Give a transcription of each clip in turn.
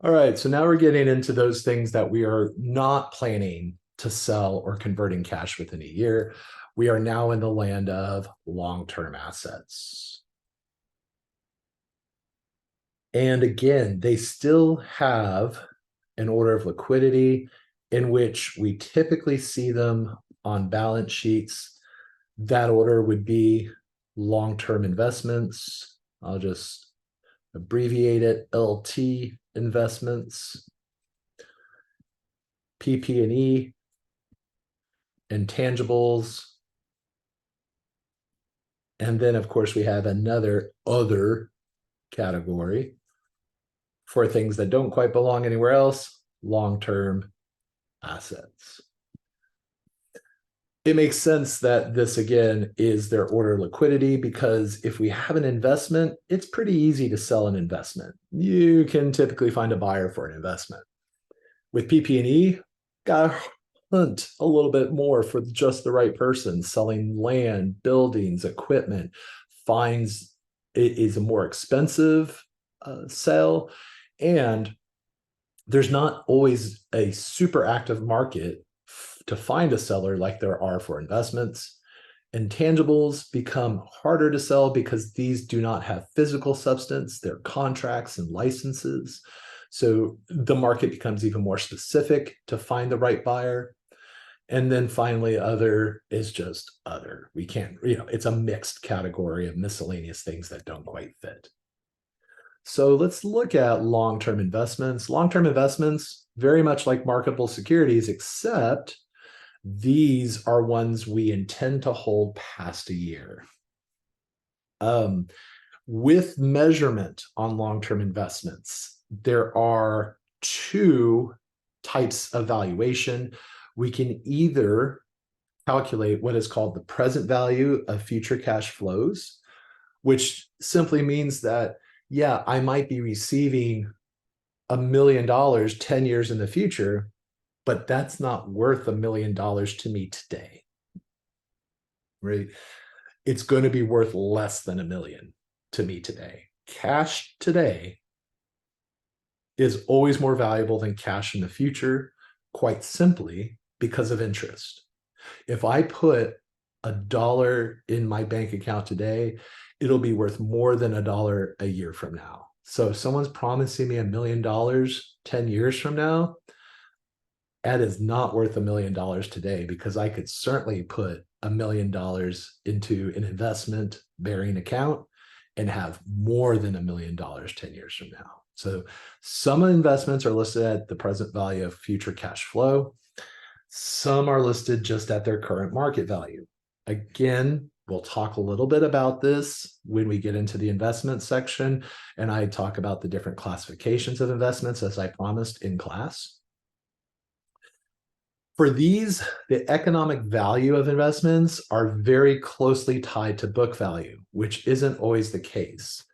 All right, so now we're getting into those things that we are not planning to sell or convert in cash within a year. We are now in the land of long-term assets. And again, they still have an order of liquidity in which we typically see them on balance sheets. That order would be long-term investments. I'll just abbreviate it, LT investments, PP&E, intangibles, and then of course we have another other category for things that don't quite belong anywhere else, long-term assets. It makes sense that this again is their order of liquidity, because if we have an investment, it's pretty easy to sell an investment. You can typically find a buyer for an investment. With PP&E, gotta hunt a little bit more for just the right person. Selling land, buildings, equipment finds it is a more expensive sale, and there's not always a super active market to find a seller like there are for investments. Intangibles become harder to sell because these do not have physical substance. They're contracts and licenses. So the market becomes even more specific to find the right buyer. And then finally, other is just other. We can't, it's a mixed category of miscellaneous things that don't quite fit. So let's look at long-term investments. Long-term investments, very much like marketable securities, except these are ones we intend to hold past a year. With measurement on long-term investments, there are two types of valuation. We can either calculate what is called the present value of future cash flows, which simply means that, yeah, I might be receiving $1 million 10 years in the future, but that's not worth $1 million to me today, right? It's going to be worth less than $1 million to me today. Cash today is always more valuable than cash in the future, quite simply because of interest. If I put $1 in my bank account today, it'll be worth more than $1 a year from now. So if someone's promising me $1 million 10 years from now, that is not worth $1 million today, because I could certainly put $1 million into an investment bearing account and have more than $1 million 10 years from now. So some investments are listed at the present value of future cash flow. Some are listed just at their current market value. Again, we'll talk a little bit about this when we get into the investment section, and I talk about the different classifications of investments, as I promised in class. For these, the economic value of investments are very closely tied to book value, which isn't always the case.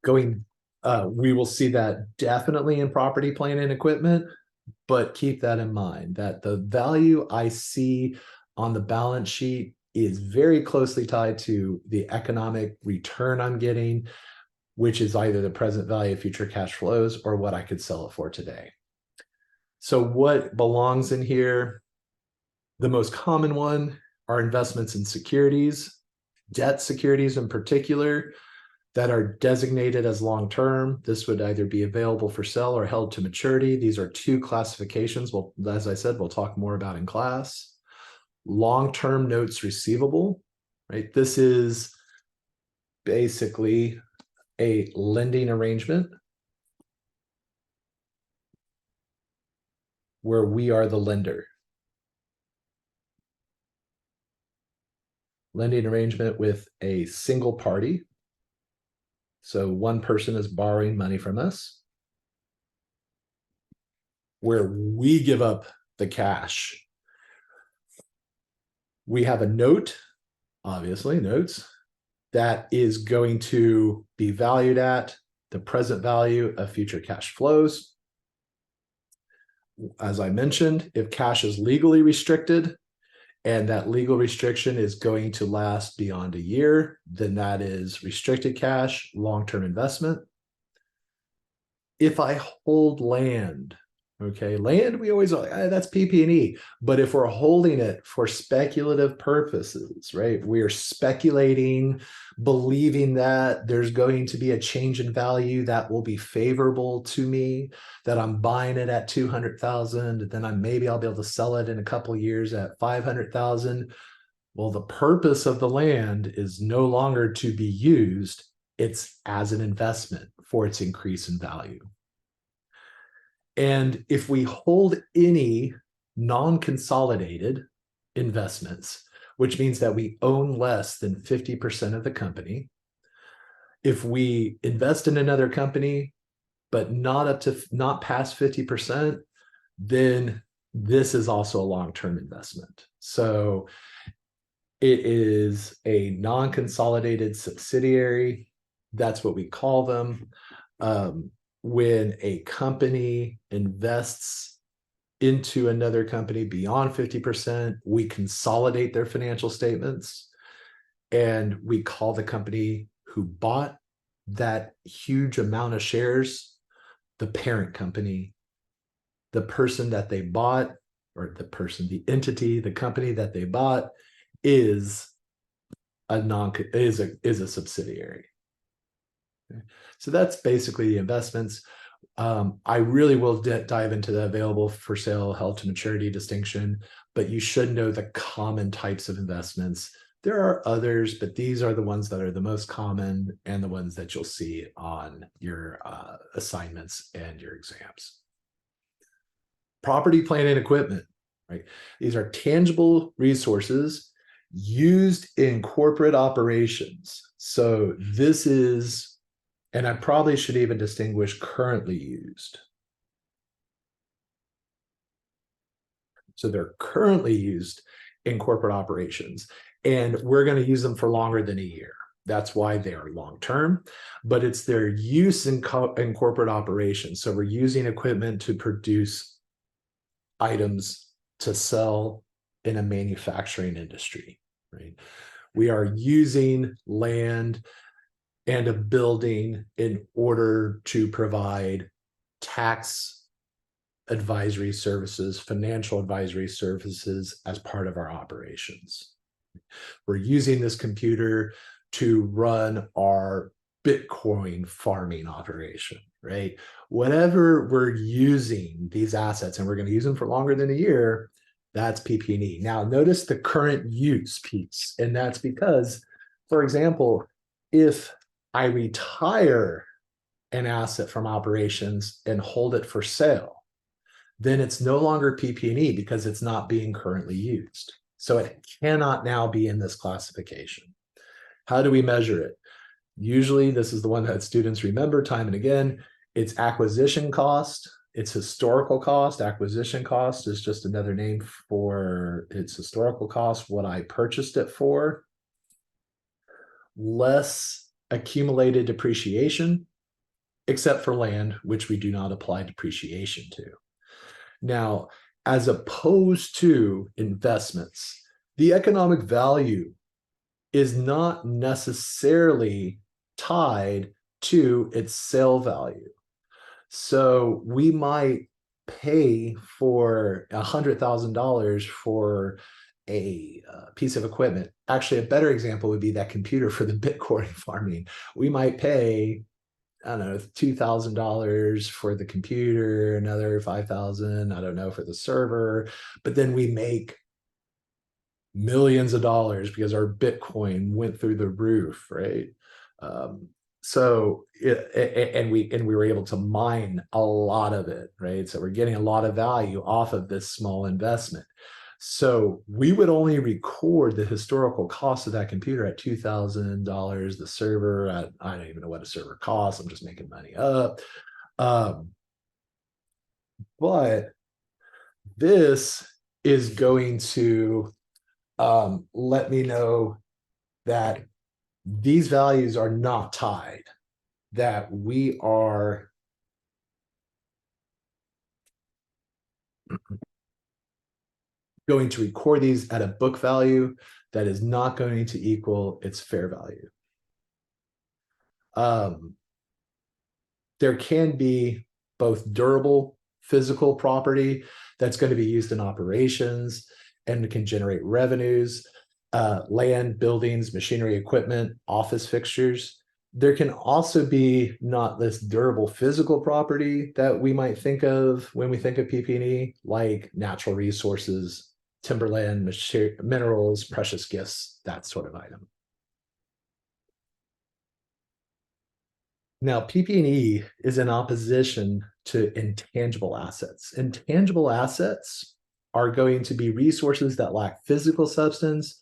We will see that definitely in property, plant, and equipment, but keep that in mind, that the value I see on the balance sheet is very closely tied to the economic return I'm getting, which is either the present value of future cash flows or what I could sell it for today. So what belongs in here? The most common one are investments in securities, debt securities in particular, that are designated as long-term. This would either be available for sale or held to maturity. These are two classifications. Well, as I said, we'll talk more about in class. Long-term notes receivable, right? This is basically a lending arrangement where we are the lender. Lending arrangement with a single party. So one person is borrowing money from us, where we give up the cash. We have a note, obviously notes, that is going to be valued at the present value of future cash flows. As I mentioned, if cash is legally restricted and that legal restriction is going to last beyond a year, then that is restricted cash, long-term investment. if I hold land, okay, land, we always like, that's PP&E. But if we're holding it for speculative purposes, right, we're speculating, believing that there's going to be a change in value that will be favorable to me, that I'm buying it at 200,000, and then maybe I'll be able to sell it in a couple of years at 500,000. Well, the purpose of the land is no longer to be used. It's as an investment for its increase in value. And if we hold any non-consolidated investments, which means that we own less than 50% of the company, if we invest in another company, but not past 50%, then this is also a long-term investment. So it is a non-consolidated subsidiary. That's what we call them. When a company invests into another company beyond 50%, we consolidate their financial statements and we call the company who bought that huge amount of shares the parent company. The person that they bought, or the entity, the company that they bought is a subsidiary. Okay. So that's basically the investments. I really will dive into the available for sale, held to maturity distinction, but you should know the common types of investments. There are others, but these are the ones that are the most common and the ones that you'll see on your assignments and your exams. Property, plant, and equipment, right? These are tangible resources used in corporate operations. So this is, and I probably should even distinguish currently used. So they're currently used in corporate operations, and we're going to use them for longer than a year. That's why they are long-term, but it's their use in corporate operations. So we're using equipment to produce items to sell in a manufacturing industry, right? We are using land and a building in order to provide tax advisory services, financial advisory services as part of our operations. We're using this computer to run our Bitcoin farming operation, right? Whatever we're using these assets, and we're going to use them for longer than a year, that's PP&E. Now, notice the current use piece, and that's because, for example, if I retire an asset from operations and hold it for sale, then it's no longer PP&E because it's not being currently used. So it cannot now be in this classification. How do we measure it? Usually, this is the one that students remember time and again. It's acquisition cost. It's historical cost. Acquisition cost is just another name for its historical cost, what I purchased it for, less accumulated depreciation, except for land, which we do not apply depreciation to. Now, as opposed to investments, the economic value is not necessarily tied to its sale value. So we might pay for $100,000 for a piece of equipment. Actually, a better example would be that computer for the Bitcoin farming. We might pay, I don't know, $2,000 for the computer, another $5,000, I don't know, for the server, but then we make millions of dollars because our Bitcoin went through the roof, right? And we were able to mine a lot of it, right? So we're getting a lot of value off of this small investment. So we would only record the historical cost of that computer at $2,000, the server at, I don't even know what a server costs. I'm just making money up. But this is going to let me know that these values are not tied, that we are going to record these at a book value that is not going to equal its fair value. There can be both durable physical property that's going to be used in operations and can generate revenues, land, buildings, machinery, equipment, office fixtures. There can also be not this durable physical property that we might think of when we think of PP&E, like natural resources, timberland, minerals, precious gifts, that sort of item. Now, PP&E is in opposition to intangible assets. Intangible assets are going to be resources that lack physical substance,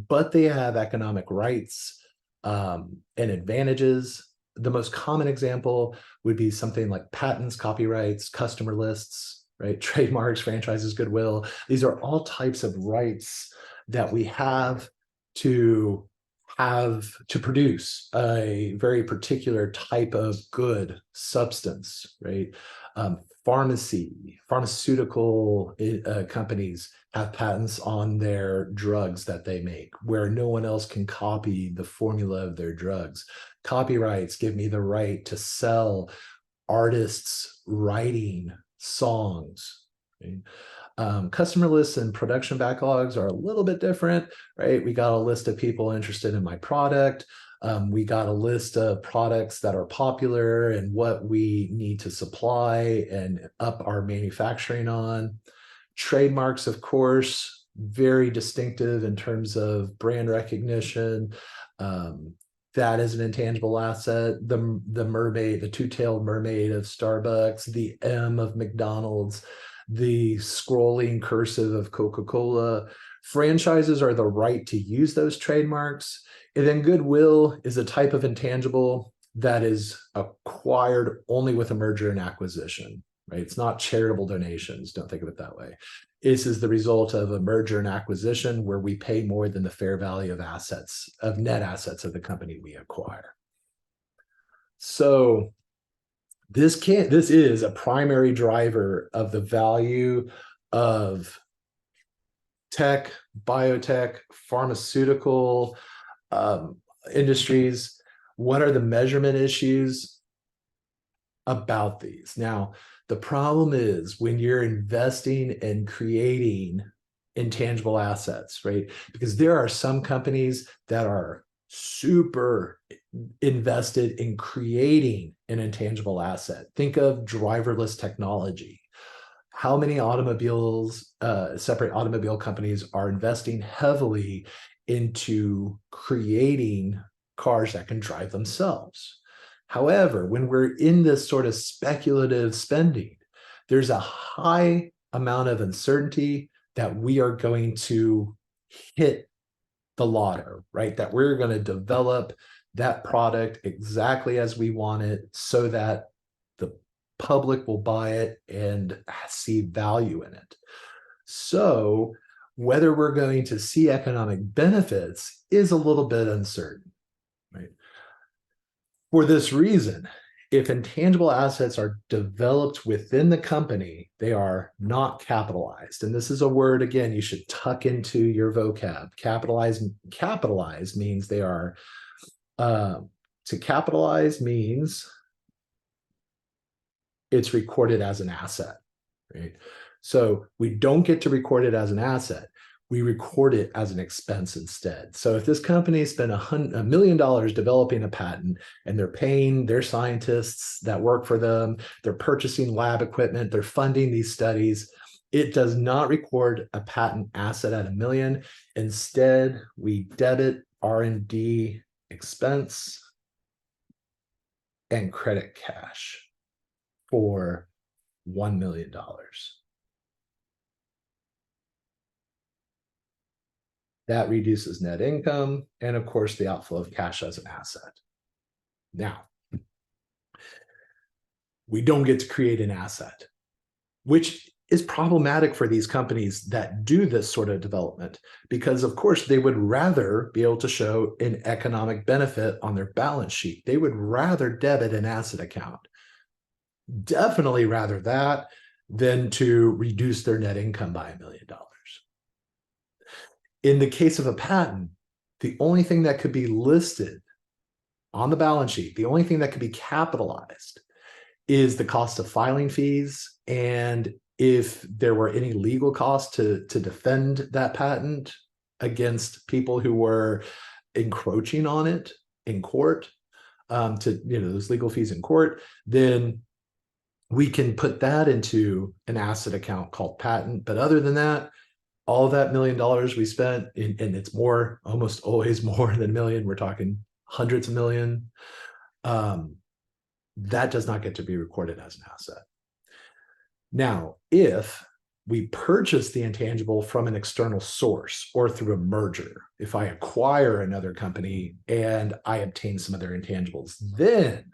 but they have economic rights and advantages. The most common example would be something like patents, copyrights, customer lists, right? Trademarks, franchises, goodwill. These are all types of rights that we have to produce a very particular type of good substance, right? Pharmaceutical companies have patents on their drugs that they make, where no one else can copy the formula of their drugs. Copyrights give me the right to sell artists writing songs. Right? Customer lists and production backlogs are a little bit different, right? We got a list of people interested in my product. We got a list of products that are popular and what we need to supply and up our manufacturing on. Trademarks, of course, very distinctive in terms of brand recognition. That is an intangible asset. The mermaid, the two-tailed mermaid of Starbucks, the M of McDonald's, the scrolling cursive of Coca-Cola. Franchises are the right to use those trademarks. And then goodwill is a type of intangible that is acquired only with a merger and acquisition, right? It's not charitable donations. Don't think of it that way. This is the result of a merger and acquisition where we pay more than the fair value of assets, of net assets of the company we acquire. So this is a primary driver of the value of tech, biotech, pharmaceutical industries. What are the measurement issues about these? Now, the problem is when you're investing and creating intangible assets, right? Because there are some companies that are super invested in creating an intangible asset. Think of driverless technology. How many separate automobile companies are investing heavily into creating cars that can drive themselves? However, when we're in this sort of speculative spending, there's a high amount of uncertainty that we are going to hit the lotto, right? That we're going to develop that product exactly as we want it so that the public will buy it and see value in it. So whether we're going to see economic benefits is a little bit uncertain, right? For this reason, if intangible assets are developed within the company, they are not capitalized. And this is a word, again, you should tuck into your vocab. Capitalize means they are, to capitalize means it's recorded as an asset, right? So we don't get to record it as an asset. We record it as an expense instead. So if this company spent $1 million developing a patent and they're paying their scientists that work for them, they're purchasing lab equipment, they're funding these studies, it does not record a patent asset at $1 million. Instead, we debit R&D expense and credit cash for $1 million. That reduces net income and, of course, the outflow of cash as an asset. Now, we don't get to create an asset, which is problematic for these companies that do this sort of development, because, of course, they would rather be able to show an economic benefit on their balance sheet. They would rather debit an asset account. Definitely rather that than to reduce their net income by $1 million. In the case of a patent, the only thing that could be listed on the balance sheet, the only thing that could be capitalized is the cost of filing fees, and if there were any legal costs to defend that patent against people who were encroaching on it in court, to those legal fees in court, then we can put that into an asset account called patent. But other than that, all that $1 million we spent, and it's more, almost always more than a million, we're talking hundreds of million, that does not get to be recorded as an asset. Now, if we purchase the intangible from an external source or through a merger, if I acquire another company and I obtain some of their intangibles, then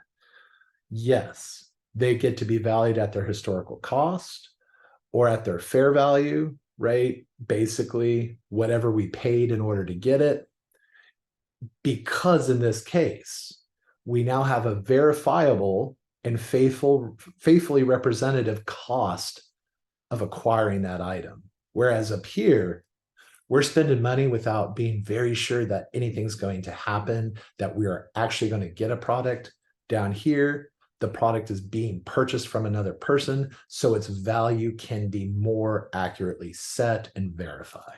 yes, they get to be valued at their historical cost or at their fair value, right? Basically, whatever we paid in order to get it. Because in this case, we now have a verifiable and faithfully representative cost of acquiring that item. Whereas up here, we're spending money without being very sure that anything's going to happen, that we are actually going to get a product. Down here, the product is being purchased from another person, so its value can be more accurately set and verified.